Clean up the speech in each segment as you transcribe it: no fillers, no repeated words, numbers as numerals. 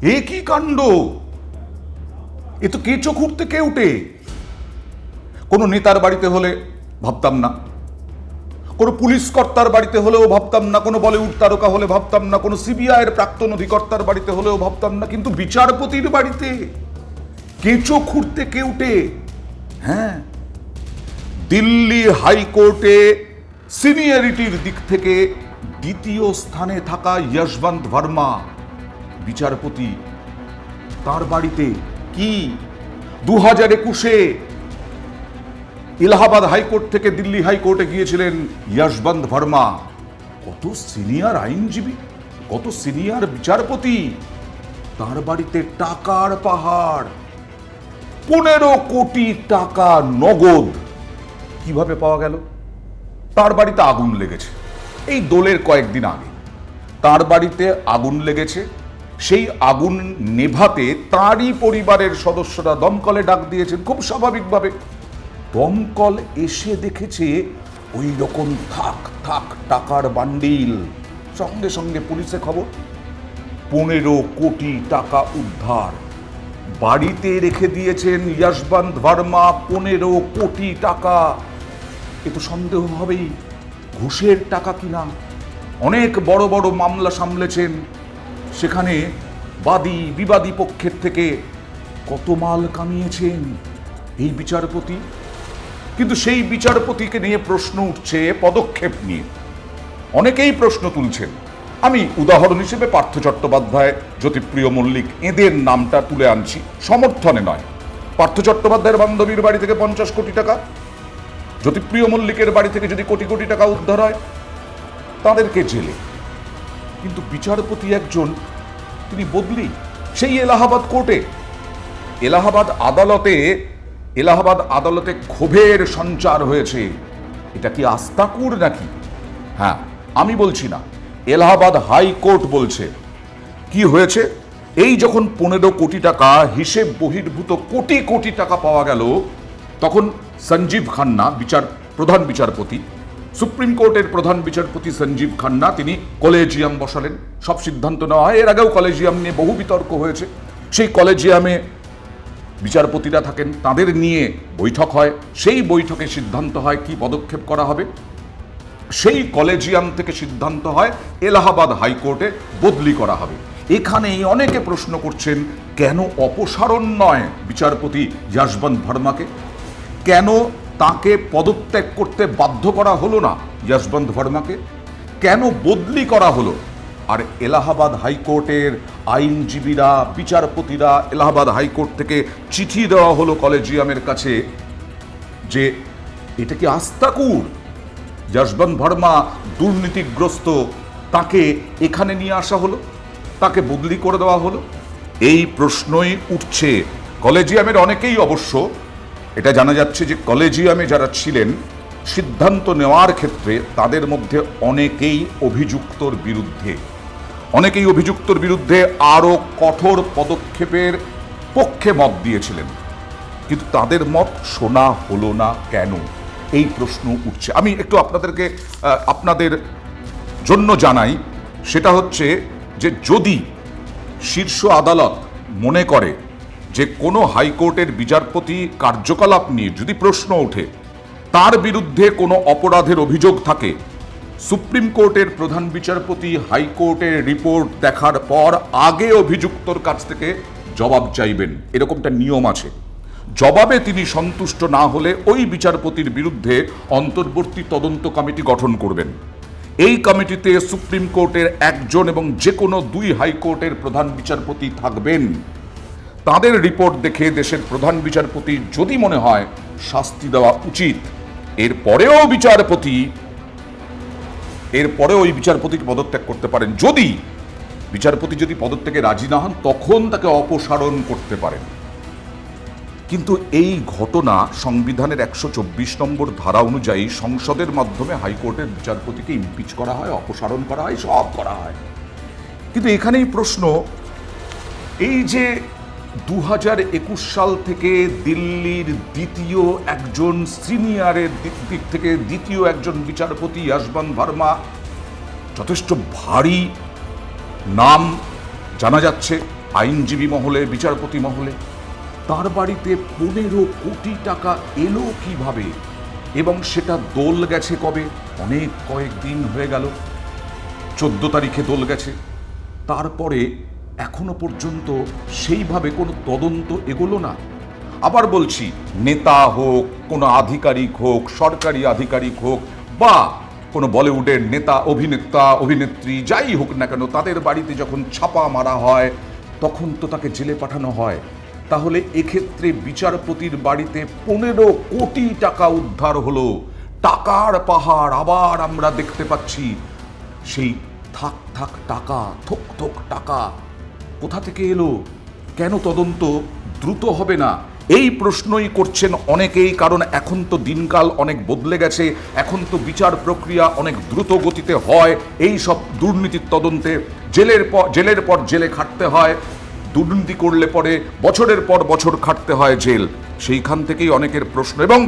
এ কি কাণ্ড! এ তো কেঁচো খুঁড়তে কে উঠে। কোনো নেতার বাড়িতে হলে ভাবতাম না, কোনো পুলিশ কর্তার বাড়িতে হলেও ভাবতাম না, কোনো বলিউড তারকা হলে ভাবতাম না, কোনো সিবিআইয়ের প্রাক্তন অধিকর্তার বাড়িতে হলেও ভাবতাম না, কিন্তু বিচারপতির বাড়িতে কেঁচো খুঁড়তে কে উঠে? হ্যাঁ, দিল্লি হাইকোর্টে সিনিয়রিটির দিক থেকে দ্বিতীয় স্থানে থাকা যশবন্ত ভার্মা বিচারপতি, তার বাড়িতে কি 2021-এ এলাহাবাদ হাইকোর্ট থেকে দিল্লি হাইকোর্টে গিয়েছিলেন যশবন্ত ভার্মা। কত সিনিয়র আইনজীবী, কত সিনিয়র বিচারপতি, তার বাড়িতে টাকার পাহাড়, 15 কোটি টাকা নগদ কিভাবে পাওয়া গেল? তার বাড়িতে আগুন লেগেছে এই দোলের কয়েকদিন আগে, তার বাড়িতে আগুন লেগেছে। সেই আগুন নেভাতে তারই পরিবারের সদস্যরা দমকলে ডাক দিয়েছেন। খুব স্বাভাবিকভাবে দমকল এসে দেখেছে ওই রকম থাক থাক টাকার বান্ডিল। সঙ্গে সঙ্গে পুলিশে খবর, 15 কোটি টাকা উদ্ধার। বাড়িতে রেখে দিয়েছেন যশবন্ত ভার্মা 15 কোটি টাকা। এ তো সন্দেহ হবেই ঘুষের টাকা কিনা। অনেক বড় বড় মামলা সামলেছেন, সেখানে বাদী বিবাদী পক্ষের থেকে কত মাল কামিয়েছেন এই বিচারপতি। কিন্তু সেই বিচারপতিকে নিয়ে প্রশ্ন উঠছে, পদক্ষেপ নিয়ে অনেকেই প্রশ্ন তুলছেন। আমি উদাহরণ হিসেবে পার্থ চট্টোপাধ্যায়, জ্যোতিপ্রিয় মল্লিক, এদের নামটা তুলে আনছি, সমর্থনে নয়। পার্থ চট্টোপাধ্যায়ের বান্ধবীর বাড়ি থেকে 50 কোটি টাকা, জ্যোতিপ্রিয় মল্লিকের বাড়ি থেকে যদি কোটি কোটি টাকা উদ্ধার হয়, তাদেরকে জেলে। কিন্তু বিচারপতি একজন, তিনি বদলি। সেই এলাহাবাদ কোর্টে, এলাহাবাদ আদালতে ক্ষোভের সঞ্চার হয়েছে। এটা কি আস্তাকুর নাকি? হ্যাঁ, আমি বলছি না, এলাহাবাদ হাইকোর্ট বলছে। কি হয়েছে? এই যখন 15 কোটি টাকা হিসেব বহির্ভূত কোটি কোটি টাকা পাওয়া গেল, তখন সঞ্জীব খান্না প্রধান বিচারপতি, সুপ্রিম কোর্টের প্রধান বিচারপতি সঞ্জীব খান্না, তিনি কলেজিয়াম বসালেন। সব সিদ্ধান্ত নেওয়া হয়। এর আগেও কলেজিয়াম নিয়ে বহু বিতর্ক হয়েছে। সেই কলেজিয়ামে বিচারপতিরা থাকেন, তাদের নিয়ে বৈঠক হয়। সেই বৈঠকে সিদ্ধান্ত হয় কি পদক্ষেপ করা হবে। সেই কলেজিয়াম থেকে সিদ্ধান্ত হয় এলাহাবাদ হাইকোর্টে বদলি করা হবে। এখানেই অনেকে প্রশ্ন করছেন, কেন অপসারণ নয় বিচারপতি যশবন্ত ভার্মাকে? কেন তাকে পদত্যাগ করতে বাধ্য করা হলো না যশবন্ত ভার্মাকে? কেন বদলি করা হলো? আর এলাহাবাদ হাইকোর্টের আইনজীবীরা, বিচারপতিরা, এলাহাবাদ হাইকোর্ট থেকে চিঠি দেওয়া হলো কলেজিয়ামের কাছে যে এটা কি আস্তাকুর? যশবন্ত ভার্মা দুর্নীতিগ্রস্ত, তাকে এখানে নিয়ে আসা হলো, তাকে বদলি করে দেওয়া হলো। এই প্রশ্নই উঠছে। কলেজিয়ামের অনেকেই, অবশ্য এটা জানা যাচ্ছে যে কলেজিয়ামে যারা ছিলেন সিদ্ধান্ত নেওয়ার ক্ষেত্রে, তাদের মধ্যে অনেকেই অভিযুক্তর বিরুদ্ধে আরো কঠোর পদক্ষেপের পক্ষে মত দিয়েছিলেন। কিন্তু তাদের মত শোনা হলো না কেন? এই প্রশ্ন উঠছে। আমি একটু আপনাদের জন্য জানাই, সেটা হচ্ছে যে যদি শীর্ষ আদালত মনে করে যে কোনো হাইকোর্টের বিচারপতি কার্যকলাপ নিয়ে যদি প্রশ্ন ওঠে, তার বিরুদ্ধে কোনো অপরাধের অভিযোগ থাকে, সুপ্রিম কোর্টের প্রধান বিচারপতি হাইকোর্টের রিপোর্ট দেখার পর আগে অভিযুক্তর কাছ থেকে জবাব চাইবেন। এরকমটা নিয়ম আছে। জবাবে তিনি সন্তুষ্ট না হলে ওই বিচারপতির বিরুদ্ধে অন্তর্বর্তী তদন্ত কমিটি গঠন করবেন। এই কমিটিতে সুপ্রিম কোর্টের একজন এবং যে কোনো 2 হাইকোর্টের প্রধান বিচারপতি থাকবেন। তাদের রিপোর্ট দেখে দেশের প্রধান বিচারপতি যদি মনে হয় শাস্তি দেওয়া উচিত, এরপরেও ওই বিচারপতিকে পদত্যাগ করতে পারেন। যদি বিচারপতি পদত্যাগে রাজি না হন, তখন তাকে অপসারণ করতে পারেন। কিন্তু এই ঘটনা সংবিধানের 124 নম্বর ধারা অনুযায়ী সংসদের মাধ্যমে হাইকোর্টের বিচারপতিকে ইমপিচ করা হয়, অপসারণ করা হয়, সব করা হয়। কিন্তু এখানেই প্রশ্ন, এই যে 2021 সাল থেকে দিল্লির দ্বিতীয় একজন সিনিয়রের দিক থেকে দ্বিতীয় একজন বিচারপতি যশবন্ত ভার্মা, যথেষ্ট ভারী নাম জানা যাচ্ছে, আইনজীবী মহলে, বিচারপতি মহলে। তার বাড়িতে 15 কোটি টাকা এলো কিভাবে, এবং সেটা দোল গেছে কবে? অনেক কয়েকদিন হয়ে গেল, 14 তারিখে দোল গেছে। তারপরে এখনো পর্যন্ত সেইভাবে কোনো তদন্ত এগোলো না। আবার বলছি, নেতা হোক, কোনো আধিকারিক হোক, সরকারি আধিকারিক হোক, বা কোনো বলিউডের নেতা, অভিনেতা, অভিনেত্রী, যাই হোক না কেন, তাদের বাড়িতে যখন ছাপা মারা হয় তখন তো তাকে জেলে পাঠানো হয়। তাহলে এক্ষেত্রে বিচারপতির বাড়িতে 15 কোটি টাকা উদ্ধার হলো, টাকার পাহাড় আবার আমরা দেখতে পাচ্ছি। সেই থাক থাক টাকা, থোক থোক টাকা কোথা থেকে এলো? কেন তদন্ত দ্রুত হবে না? এই প্রশ্নই করছেন অনেকেই, কারণ এখন তো দিনকাল অনেক বদলে গেছে। এখন তো বিচার প্রক্রিয়া অনেক দ্রুত গতিতে হয়। এই সব দুর্নীতির তদন্তে জেলের পর জেলে খাটতে হয়, দুর্নীতি করলে পরে বছরের পর বছর খাটতে হয় জেল। সেইখান থেকেই অনেকের প্রশ্ন। এবং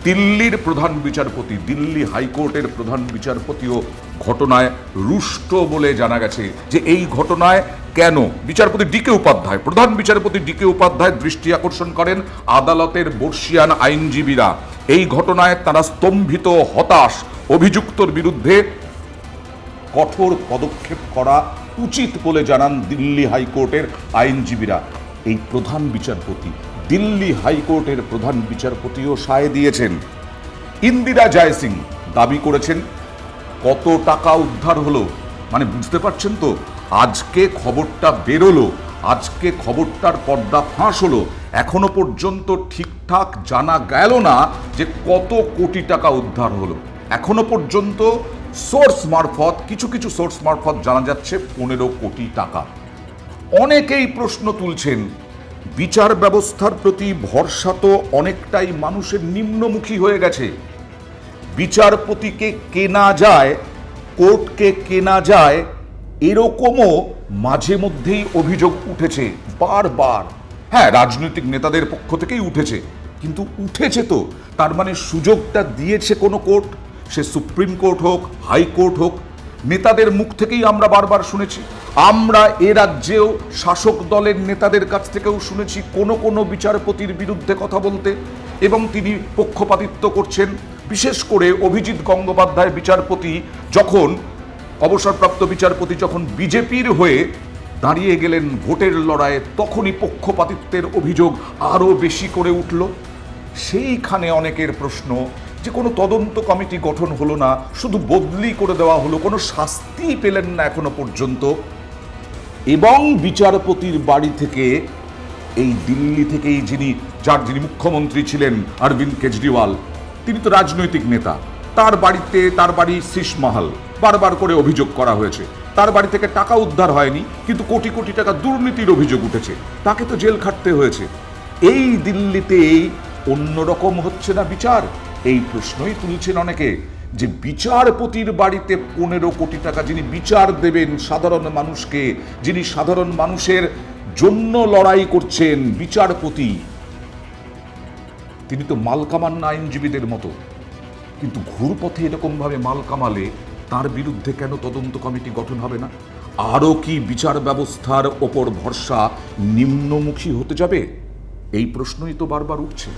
দিল্লির প্রধান বিচারপতি, দিল্লি হাইকোর্টের প্রধান বিচারপতিও ঘটনায় রুষ্ট বলে জানা গেছে। যে এই ঘটনায় কেন বিচারপতি ডিকে উপাধ্যায়, প্রধান বিচারপতি ডিকে উপাধ্যায় দৃষ্টি আকর্ষণ করেন আদালতের বর্ষিয়ান আইনজীবীরা। এই ঘটনায় তারা স্তম্ভিত, হতাশ। অভিযুক্তর বিরুদ্ধে কঠোর পদক্ষেপ করা উচিত বলে জানান দিল্লি হাইকোর্টের আইনজীবীরা। এই প্রধান বিচারপতি, দিল্লি হাইকোর্টের প্রধান বিচারপতিও সায় দিয়েছেন। ইন্দিরা জয়সিং দাবি করেছেন কত টাকা উদ্ধার হলো, মানে বুঝতে পারছেন তো, আজকে খবরটা বেরোলো, আজকে খবরটার পর্দা ফাঁস হলো, এখনো পর্যন্ত ঠিকঠাক জানা গেল না যে কত কোটি টাকা উদ্ধার হলো। এখনো পর্যন্ত সোর্স মারফত, কিছু কিছু সোর্স মারফত জানা যাচ্ছে 15 কোটি টাকা। অনেকেই প্রশ্ন তুলছেন, বিচার ব্যবস্থার প্রতি ভরসা তো অনেকটাই মানুষের নিম্নমুখী হয়ে গেছে। বিচারপতিকে কেনা যায়, কোর্টকে কেনা যায়, এরকমও মাঝে মধ্যেই অভিযোগ উঠেছে বারবার। হ্যাঁ, রাজনৈতিক নেতাদের পক্ষ থেকেই উঠেছে, কিন্তু উঠেছে তো তার মানে সুযোগটা দিয়েছে কোনো কোর্ট, সে সুপ্রিম কোর্ট হোক, হাইকোর্ট হোক। নেতাদের মুখ থেকেই আমরা বারবার শুনেছি। আমরা এ রাজ্যেও শাসক দলের নেতাদের কাছ থেকেও শুনেছি কোনো কোনো বিচারপতির বিরুদ্ধে কথা বলতে, এবং তিনি পক্ষপাতিত্ব করছেন। বিশেষ করে অভিজিৎ গঙ্গোপাধ্যায় বিচারপতি যখন, অবসরপ্রাপ্ত বিচারপতি যখন বিজেপির হয়ে দাঁড়িয়ে গেলেন ভোটের লড়াইয়ে, তখনই পক্ষপাতিত্বের অভিযোগ আরও বেশি করে উঠল। সেইখানে অনেকের প্রশ্ন যে কোনো তদন্ত কমিটি গঠন হলো না, শুধু বদলি করে দেওয়া হলো, কোনো শাস্তি পেলেন না এখনো পর্যন্ত। এবং বিচারপতির বাড়ি থেকে, এই দিল্লি থেকেই যিনি মুখ্যমন্ত্রী ছিলেন অরবিন্দ কেজরিওয়াল, তিনি তো রাজনৈতিক নেতা, তার বাড়ি শীষমহল, বারবার করে অভিযোগ করা হয়েছে। তার বাড়ি থেকে টাকা উদ্ধার হয়নি, কিন্তু কোটি কোটি টাকা দুর্নীতির অভিযোগ উঠেছে, তাকে তো জেল খাটতে হয়েছে। এই দিল্লিতেই অন্যরকম হচ্ছে না বিচার? এই প্রশ্নই তুলছেন অনেকে, যে বিচারপতির বাড়িতে 15 কোটি টাকা, যিনি বিচার দেবেন সাধারণ মানুষকে, যিনি সাধারণ মানুষের জন্য লড়াই করছেন, বিচারপতি, তিনি তো মাল কামান না আইনজীবীদের মতো। কিন্তু ঘুরপথে এরকমভাবে মাল কামালে তার বিরুদ্ধে কেন তদন্ত কমিটি গঠন হবে না? আরও কি বিচার ব্যবস্থার ওপর ভরসা নিম্নমুখী হতে যাবে? এই প্রশ্নই তো বারবার উঠছে।